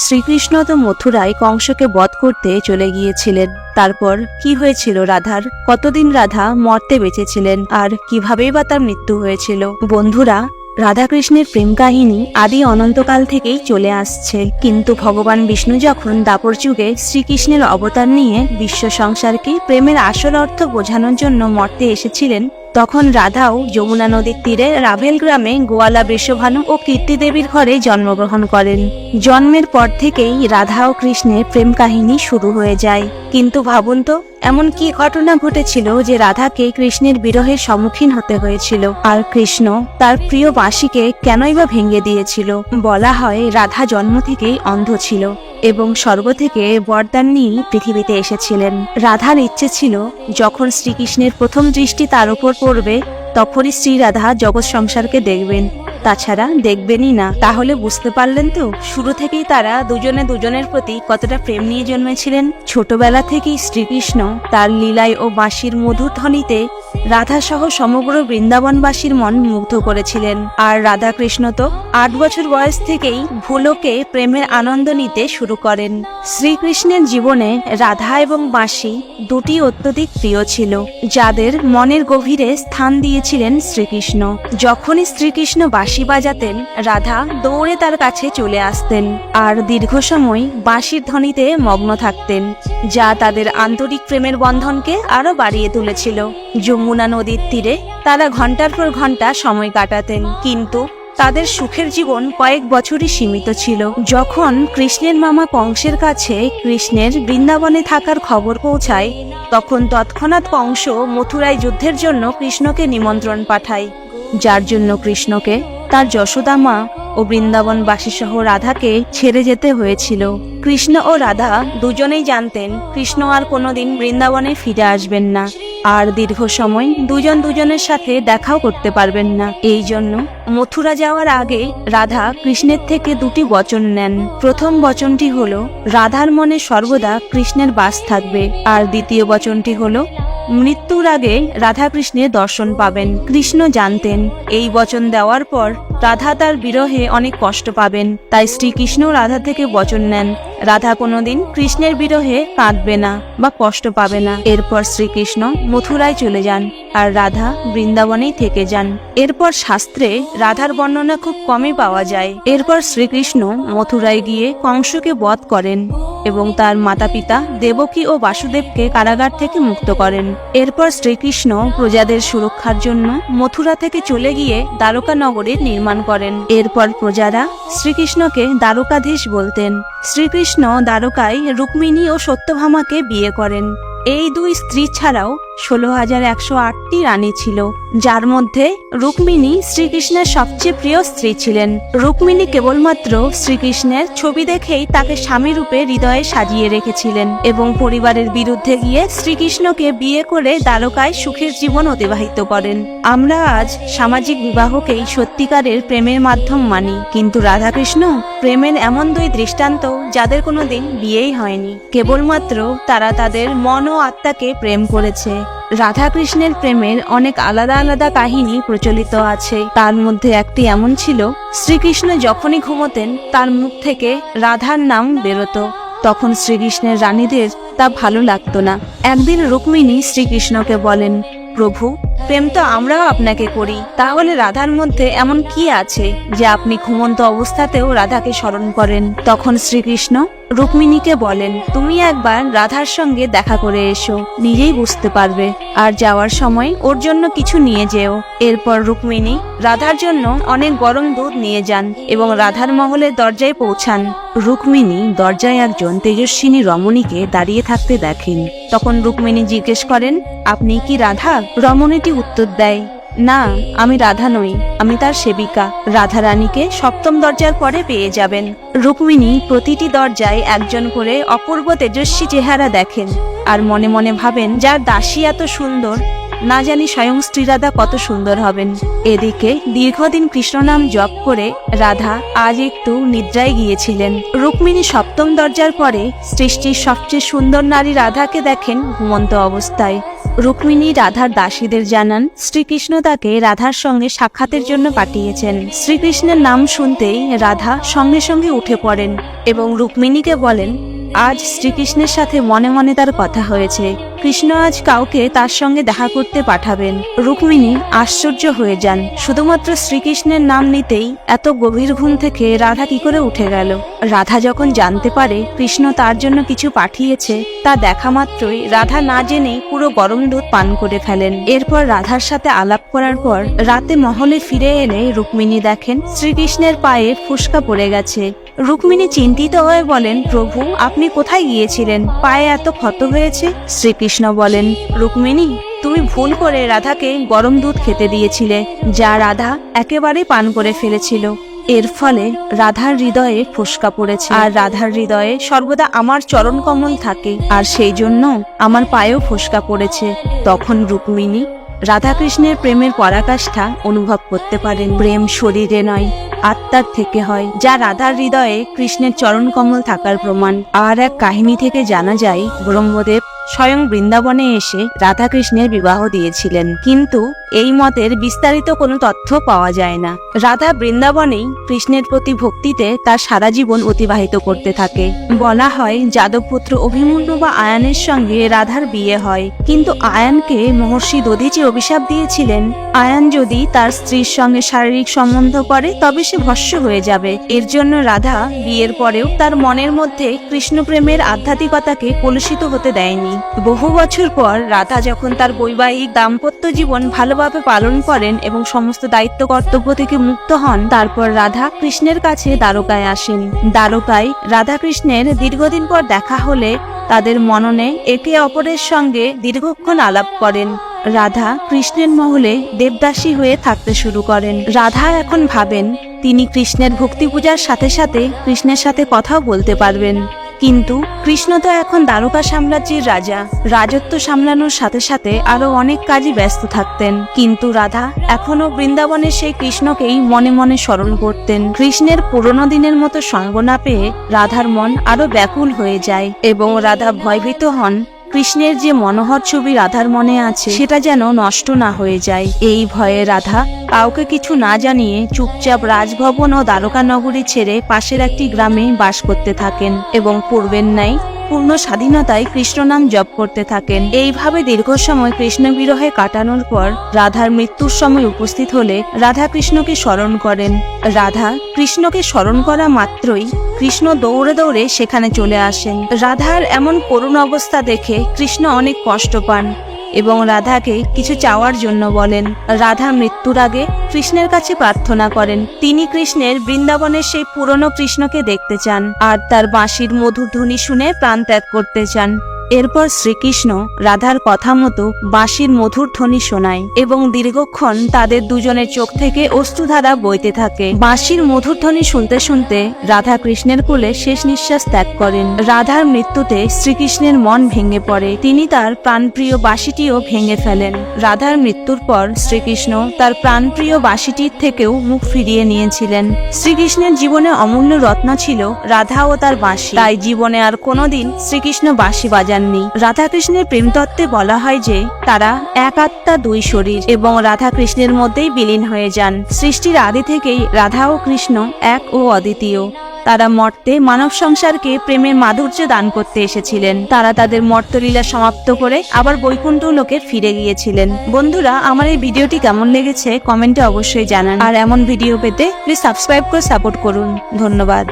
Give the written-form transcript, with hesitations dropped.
শ্রীকৃষ্ণ তো মথুরায় কংসকে বধ করতে চলে গিয়েছিলেন। তারপর কি হয়েছিল রাধার? কতদিন রাধা মরতে বেঁচেছিলেন আর কিভাবেই বা তার মৃত্যু হয়েছিল? বন্ধুরা, রাধাকৃষ্ণের প্রেম কাহিনী আদি অনন্তকাল থেকেই চলে আসছে, কিন্তু ভগবান বিষ্ণু যখন দাপর যুগে শ্রীকৃষ্ণের অবতার নিয়ে বিশ্ব সংসারকে প্রেমের আসল অর্থ বোঝানোর জন্য মর্তে এসেছিলেন, তখন রাধাও যমুনা নদীর তীরে রাভেল গ্রামে গোয়ালা বৃষভানু ও কীর্তি দেবীর ঘরে জন্মগ্রহণ করেন। জন্মের পর থেকেই রাধা ও কৃষ্ণের প্রেম কাহিনী শুরু হয়ে যায়। কিন্তু ভাবুন তো, এমন কি ঘটনা ঘটেছিল যে রাধাকে কৃষ্ণের বিরহের সম্মুখীন হতে হয়েছিল? আর কৃষ্ণ তার প্রিয় বাঁশিকে কেনই বা ভেঙে দিয়েছিল? বলা হয় রাধা জন্ম থেকেই অন্ধ ছিল এবং স্বর্গ থেকে বরদান নিয়ে পৃথিবীতে এসেছিলেন। রাধার ইচ্ছে ছিল যখন শ্রীকৃষ্ণের প্রথম দৃষ্টি তার উপর পড়বে তখনই শ্রী রাধা জগৎ সংসারকে দেখবেন, তাছাড়া দেখবেনই না। তাহলে বুঝতে পারলেন তো, শুরু থেকেই তারা দুজনে দুজনের প্রতি কতটা প্রেম নিয়ে জন্মেছিলেন। ছোটবেলা থেকেই শ্রীকৃষ্ণ তার লীলায় ও বাঁশির মধুর ধ্বনিতে রাধা সহ সমগ্র বৃন্দাবনবাসীর মন মুগ্ধ করেছিলেন। আর রাধা কৃষ্ণ তো 8 বছর বয়স থেকেই ভুলোকে প্রেমের আনন্দ নিতে শুরু করেন। শ্রীকৃষ্ণের জীবনে রাধা এবং বাঁশি দুটি অত্যধিক প্রিয় ছিল, যাদের মনের গভীরে স্থান দিয়েছিলেন শ্রীকৃষ্ণ। যখনই শ্রীকৃষ্ণ বাঁশি বাজাতেন, রাধা দৌড়ে তার কাছে চলে আসতেন আর দীর্ঘ সময় বাঁশির ধ্বনিতে মগ্ন থাকতেন, যা তাদের আন্তরিক প্রেমের বন্ধনকে আরো বাড়িয়ে তুলেছিল। যমুনা নদীর তীরে তারা ঘন্টার পর ঘন্টা সময় কাটাতেন, কিন্তু তাদের সুখের জীবন কয়েক বছরই সীমিত ছিল। যখন কৃষ্ণের মামা কংসের কাছে কৃষ্ণের বৃন্দাবনে থাকার খবর পৌঁছায়, তখন তৎক্ষণাৎ কংস মথুরায় যুদ্ধের জন্য কৃষ্ণকে নিমন্ত্রণ পাঠায়, যার জন্য কৃষ্ণকে তার যশোদা মা ও বৃন্দাবনবাসী সহ রাধাকে ছেড়ে যেতে হয়েছিল। কৃষ্ণ ও রাধা দুজনেই জানতেন কৃষ্ণ আর কোনোদিন বৃন্দাবনে ফিরে আসবেন না, আর দীর্ঘ সময় দুজন দুজনের সাথে দেখাও করতে পারবেন না। এই জন্য মথুরা যাওয়ার আগে রাধা কৃষ্ণের থেকে দুটি বচন নেন। প্রথম বচনটি হলো রাধার মনে সর্বদা কৃষ্ণের বাস থাকবে, আর দ্বিতীয় বচনটি হলো মৃত্যুর আগে রাধা কৃষ্ণের দর্শন পাবেন। কৃষ্ণ জানতেন এই বচন দেওয়ার পর রাধা তার বিরহে অনেক কষ্ট পাবেন, তাই শ্রীকৃষ্ণ রাধা থেকে বচন নেন রাধা কোনোদিন কৃষ্ণের বিরহে কাঁদবে না বা কষ্ট পাবে না। এরপর শ্রীকৃষ্ণ মথুরায় চলে যান আর রাধা বৃন্দাবনেই থেকে যান। এরপর শাস্ত্রে রাধার বর্ণনা খুব কমই পাওয়া যায়। এরপর শ্রীকৃষ্ণ মথুরায় গিয়ে কংসকে বধ করেন এবং তার মাতা পিতা দেবকী ও বাসুদেবকে কারাগার থেকে মুক্ত করেন। এরপর শ্রীকৃষ্ণ প্রজাদের সুরক্ষার জন্য মথুরা থেকে চলে গিয়ে দ্বারকা নগরীর নির্মাণ করেন। এরপর প্রজারা শ্রীকৃষ্ণকে দ্বারকাধীশ বলতেন। শ্রীকৃষ্ণ দ্বারকায় রুক্মিণী ও সত্যভামাকে বিয়ে করেন। এই দুই স্ত্রী ছাড়াও 16,108টি রানী ছিল, যার মধ্যে রুক্মিণী শ্রীকৃষ্ণের সবচেয়ে প্রিয় স্ত্রী ছিলেন। রুক্মিণী কেবলমাত্র শ্রীকৃষ্ণের ছবি দেখেই তাকে স্বামী রূপে হৃদয়ে সাজিয়ে রেখেছিলেন এবং পরিবারের বিরুদ্ধে গিয়ে শ্রীকৃষ্ণকে বিয়ে করে দ্বারকায় সুখের জীবন অতিবাহিত করেন। আমরা আজ সামাজিক বিবাহকেই সত্যিকারের প্রেমের মাধ্যম মানি, কিন্তু রাধাকৃষ্ণ প্রেমের এমন দুই দৃষ্টান্ত যাদের কোনোদিন বিয়েই হয়নি, কেবলমাত্র তারা তাদের মন ও আত্মাকে প্রেম করেছে। রাধাকৃষ্ণের প্রেমের অনেক আলাদা আলাদা কাহিনী প্রচলিত আছে। তার মধ্যে একটি এমন ছিল, শ্রীকৃষ্ণ যখনই ঘুমোতেন তার মুখ থেকে রাধার নাম বেরোতো। তখন শ্রীকৃষ্ণের রানীদের তা ভালো লাগতো না। একদিন রুক্মিণী শ্রীকৃষ্ণকে বলেন, প্রভু, প্রেম তো আমরাও আপনাকে করি, তাহলে রাধার মধ্যে এমন কি আছে যে আপনি ঘুমন্ত অবস্থাতেও রাধাকে স্মরণ করেন? তখন শ্রীকৃষ্ণ রুক্মিণীকে বলেন, তুমি একবার রাধার সঙ্গে দেখা করে এসো, নিজেই বুঝতে পারবে, আর যাওয়ার সময় ওর জন্য কিছু নিয়ে যেও। এরপর রুক্মিণী রাধার জন্য অনেক গরম দুধ নিয়ে যান এবং রাধার মহলের দরজায় পৌঁছান। রুক্মিণী দরজায় একজন তেজস্বিনী রমণীকে দাঁড়িয়ে থাকতে দেখেন। তখন রুক্মিণী জিজ্ঞেস করেন, আপনি কি রাধা? রমণীটি উত্তর দেয়, না, আমি রাধা নই, আমি তার সেবিকা। রাধা রানীকে সপ্তম দরজার পরে পেয়ে যাবেন। রুক্মিণী প্রতিটি দরজায় একজন করে অপূর্ব তেজস্বী চেহারা দেখেন আর মনে মনে ভাবেন, যার দাসী এত সুন্দর, না জানি স্বয়ং শ্রীরাধা কত সুন্দর হবেন। এদিকে দীর্ঘদিন কৃষ্ণনাম জপ করে রাধা আজ একটু নিদ্রায় গিয়েছিলেন। রুক্মিণী সপ্তম দরজার পরে সৃষ্টির সবচেয়ে সুন্দর নারী রাধাকে দেখেন ঘুমন্ত অবস্থায়। রুক্মিণী রাধার দাসীদের জানান শ্রীকৃষ্ণ তাকে রাধার সঙ্গে সাক্ষাতের জন্য পাঠিয়েছেন। শ্রীকৃষ্ণের নাম শুনতেই রাধা সঙ্গে সঙ্গে উঠে পড়েন এবং রুক্মিণীকে বলেন আজ শ্রীকৃষ্ণের সাথে মনে মনে তার কথা হয়েছে, কৃষ্ণ আজ কাউকে তার সঙ্গে দেখা করতে পাঠাবেন। রুক্মিণী আশ্চর্য হয়ে যান, শুধুমাত্র শ্রীকৃষ্ণের নাম নিতেই এত গভীর ঘুম থেকে রাধা কি করে উঠে গেল। রাধা যখন জানতে পারে কৃষ্ণ তার জন্য কিছু পাঠিয়েছে, তা দেখা মাত্রই রাধা না জেনেই পুরো গরম দুধ পান করে ফেলেন। এরপর রাধার সাথে আলাপ করার পর রাতে মহলে ফিরে এলে রুক্মিণী দেখেন শ্রীকৃষ্ণের পায়ে ফুসকা পড়ে গেছে। রুক্মিণী চিন্তিত হয়ে বলেন, প্রভু আপনি কোথায় গিয়েছিলেন, পায়ে এত ক্ষত হয়েছে? শ্রীকৃষ্ণ বলেন, রুক্মিণী তুমি ভুল করে রাধাকে গরম দুধ খেতে দিয়েছিলে, যা রাধা একেবারে পান করে ফেলেছিল। এর ফলে রাধার হৃদয়ে ফোসকা পড়েছে, আর রাধার হৃদয়ে সর্বদা আমার চরণ কমল থাকে, আর সেই জন্য আমার পায়েও ফোসকা পড়েছে। তখন রুক্মিণী রাধাকৃষ্ণের প্রেমের পরাকাষ্ঠা অনুভব করতে পারেন। প্রেম শরীরে নয়, আত্মার থেকে হয়, যা রাধার হৃদয়ে কৃষ্ণের চরণ কমল থাকার প্রমাণ। আর এক কাহিনী থেকে জানা যায় ব্রহ্মদেব স্বয়ং বৃন্দাবনে এসে রাধাকৃষ্ণের বিবাহ দিয়েছিলেন, কিন্তু এই মতের বিস্তারিত কোনো তথ্য পাওয়া যায় না। রাধা বৃন্দাবনেই কৃষ্ণের প্রতি ভক্তিতে তার সারা জীবন অতিবাহিত করতে থাকে। বলা হয় যাদবপুত্র অভিমন্যু বা আয়ানের সঙ্গে রাধার বিয়ে হয়, কিন্তু আয়ানকে মহর্ষি দধিচি অভিশাপ দিয়েছিলেন আয়ান যদি তার স্ত্রীর সঙ্গে শারীরিক সম্বন্ধ করে তবে সে ভস্ম হয়ে যাবে। এর জন্য রাধা বিয়ের পরেও তার মনের মধ্যে কৃষ্ণ প্রেমের আধ্যাত্মিকতাকে কলুষিত হতে দেয়নি। বহু বছর পর রাধা যখন তার বৈবাহিক দাম্পত্য জীবন ভালোভাবে পালন করেন এবং সমস্ত দায়িত্ব কর্তব্য থেকে মুক্ত হন, তারপর রাধা কৃষ্ণের কাছে দ্বারকায় আসেন। দ্বারকায় রাধা কৃষ্ণের দীর্ঘদিন পর দেখা হলে তাদের মননে একে অপরের সঙ্গে দীর্ঘক্ষণ আলাপ করেন। রাধা কৃষ্ণের মহলে দেবদাসী হয়ে থাকতে শুরু করেন। রাধা এখন ভাবেন তিনি কৃষ্ণের ভক্তি পূজার সাথে সাথে কৃষ্ণের সাথে কথাও বলতে পারবেন, কিন্তু কৃষ্ণ তো এখন দ্বারকা সাম্রাজ্যের রাজা, রাজত্ব সামলানোর সাথে সাথে আরো অনেক কাজে ব্যস্ত থাকতেন। কিন্তু রাধা এখনো বৃন্দাবনের সেই কৃষ্ণকেই মনে মনে স্মরণ করতেন। কৃষ্ণের পুরনো দিনের মতো সঙ্গ না পেয়ে রাধার মন আরো ব্যাকুল হয়ে যায় এবং রাধা ভয়ভীত হন কৃষ্ণের যে মনোহর ছবি রাধার মনে আছে সেটা যেন নষ্ট না হয়ে যায়। এই ভয়ে রাধা কাউকে কিছু না জানিয়ে চুপচাপ রাজভবন ও দ্বারকা নগরী ছেড়ে পাশের একটি গ্রামে বাস করতে থাকেন এবং পূর্বের ন্যায় পূর্ণ স্বাধীনতায় কৃষ্ণ নাম জপ করতে থাকেন। এইভাবে দীর্ঘ সময় কৃষ্ণ বিরহে কাটানোর পর রাধার মৃত্যুর সময় উপস্থিত হলে রাধা কৃষ্ণকে স্মরণ করেন। রাধা কৃষ্ণকে স্মরণ করা মাত্রই কৃষ্ণ দৌড়ে দৌড়ে সেখানে চলে আসেন। রাধার এমন করুণ অবস্থা দেখে কৃষ্ণ অনেক কষ্ট পান এবং রাধাকে কিছু চাওয়ার জন্য বলেন। রাধা মৃত্যুর আগে কৃষ্ণের কাছে প্রার্থনা করেন তিনি কৃষ্ণের বৃন্দাবনের সেই পুরনো কৃষ্ণকে দেখতে চান আর তার বাঁশির মধুর ধ্বনি শুনে প্রাণ ত্যাগ করতে চান। এরপর শ্রীকৃষ্ণ রাধার কথা মতো বাঁশির মধুর ধ্বনি শোনায় এবং দীর্ঘক্ষণ তাদের দুজনের চোখ থেকে অশ্রুধারা বইতে থাকে। বাঁশির মধুর ধ্বনি শুনতে শুনতে রাধা কৃষ্ণের কোলে শেষ নিঃশ্বাস ত্যাগ করেন। রাধার মৃত্যুতে শ্রীকৃষ্ণের মন ভেঙে পড়ে, তিনি তার প্রাণপ্রিয় বাঁশিটিও ভেঙে ফেলেন। রাধার মৃত্যুর পর শ্রীকৃষ্ণ তার প্রাণপ্রিয় বাঁশিটির থেকেও মুখ ফিরিয়ে নিয়েছিলেন। শ্রীকৃষ্ণের জীবনে অমূল্য রত্ন ছিল রাধা ও তার বাঁশি, তাই জীবনে আর কোনোদিন শ্রীকৃষ্ণ বাঁশি বাজান। রাধা কৃষ্ণের প্রেম তত্ত্বে বলা হয় যে তারা এক আত্মা দুই শরীর এবং রাধা কৃষ্ণের মধ্যেই বিলীন হয়ে যান। সৃষ্টির আদি থেকেই রাধা ও কৃষ্ণ এক ও অদ্বিতীয়। তারা মর্তে মানব সংসারকে প্রেমের মাধুর্য দান করতে এসেছিলেন। তারা তাদের মর্তলীলা সমাপ্ত করে আবার বৈকুণ্ঠ লোকে ফিরে গিয়েছিলেন। বন্ধুরা, আমার এই ভিডিওটি কেমন লেগেছে কমেন্টে অবশ্যই জানান, আর এমন ভিডিও পেতে প্লিজ সাবস্ক্রাইব করে সাপোর্ট করুন। ধন্যবাদ।